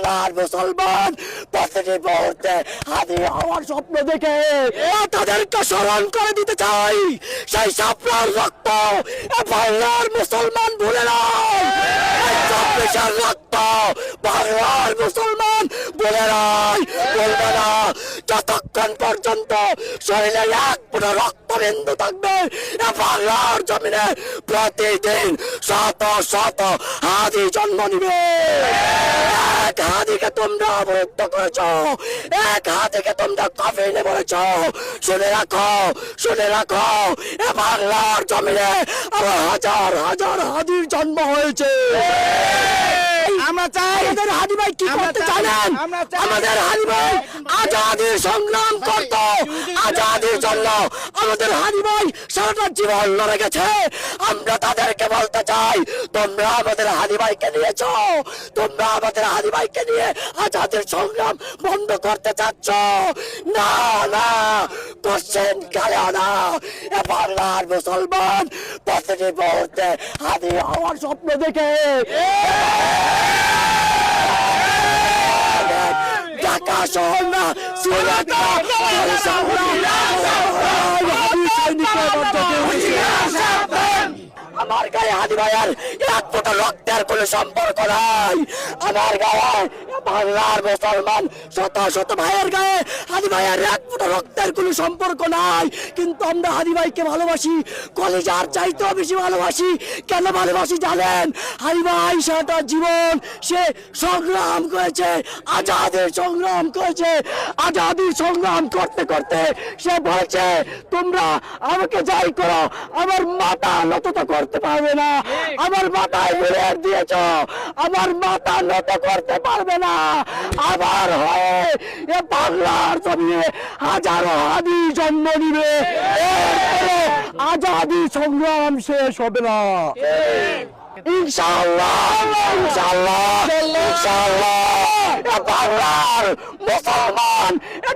বাংলার মুসলমান প্রতিটি মুহূর্তে হাদি হওয়ার স্বপ্ন দেখে তাদেরকে স্মরণ করে দিতে চাই সেই স্বপ্নের রক্ত বাংলার মুসলমান ভুলে নাই। চব্বিশের রক্ত বাংলার মুসলমান ভুলে নাই, বলবে না। যতক্ষণ পর্যন্ত শরীরে এক পুরো রক্ত বিন্দু থাকবে বাংলার জমিনে প্রতিদিন শত শত হাদি জন্ম নিবে। এক হাদিকে তোমরা অবরুদ্ধ করেছ, এক হাদিকে তোমরা কফিনে বলেছ। শুনে রাখো, শুনে রাখো, এ বাংলার জমিনে আবার হাজার হাজার হাদির জন্ম হয়েছে। আমরা চাই আমাদের হাদি ভাই কি করতে জানেন? আমাদের হাদি ভাই আজাদির সংগ্রাম করত, আজাদির জন্য আমাদের হাদি ভাই সারাটা জীবন লড়ে গেছে। আমরা তাদেরকে বলতে চাই, তোমরা আমাদের হাদি ভাইকে নিয়েছ, তোমরা আমাদের হাদি ভাইকে নিয়ে আজাদির সংগ্রাম বন্ধ করতে চাচ্ছ। না না, কোশ্চেন কালে না। এ বাংলার মুসলমান প্রতিটি মুহূর্তে হাদি হওয়ার স্বপ্ন দেখে ঢাকা শহর না, সিলেট না, আমার গায়ে হাদি ভাইয়ের এক ফোঁটা রক্তের কোনো সম্পর্ক নাই। আমার গায়ে বাংলার মুসলমান শত শত ভাইয়ের গায়ে হাদি ভাইয়ের এক ফোঁটা রক্তের কোনো সম্পর্ক নাই। কিন্তু আমরা হাদি ভাইকে ভালোবাসি, কলেজার চাইতেও বেশি ভালোবাসি। কেন ভালোবাসি জানেন? হাদি ভাই সারাটা জীবন সে সংগ্রাম করেছে, আজাদের সংগ্রাম করেছে। আজাদির সংগ্রাম করতে করতে সে বলছে, তোমরা আমাকে যাই করো, আমার মাথা নত তো করতে পারবে না। আমার মাথায় বুলেট দিয়েছ, আমার মাথা নত করতে পারবে না। আবার হয়ে এ বাংলার জমিনে হাজারো হাদি জন্ম নিবে, এরপরে আজাদি সংগ্রাম শেষ হবে না। ইনশাআল্লাহ, ইনশাআল্লাহ, ইনশাআল্লাহ। বাংলার মুসলমান,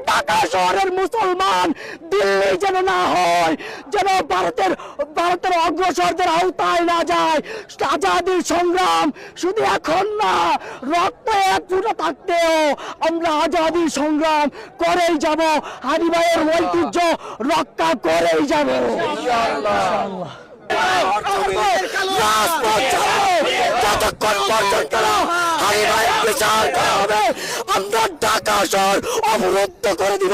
ঢাকা শহরের মুসলমান দিল্লি যেন না হয়, যেন ভারতের অগ্রসরদের আওতায় না যায়। আজাদির সংগ্রাম শুধু এখন না, রক্ত এক ফুটা থাকতেও আমরা আজাদির সংগ্রাম করেই যাব। হাদি ভাইয়ের ঐতিহ্য রক্ষা করেই যাব। যতক্ষণ পর্যন্ত হাদি ভাইয়ের বিচার করা হবে, আমরা ঢাকা শহর অবরুদ্ধ করে দিব।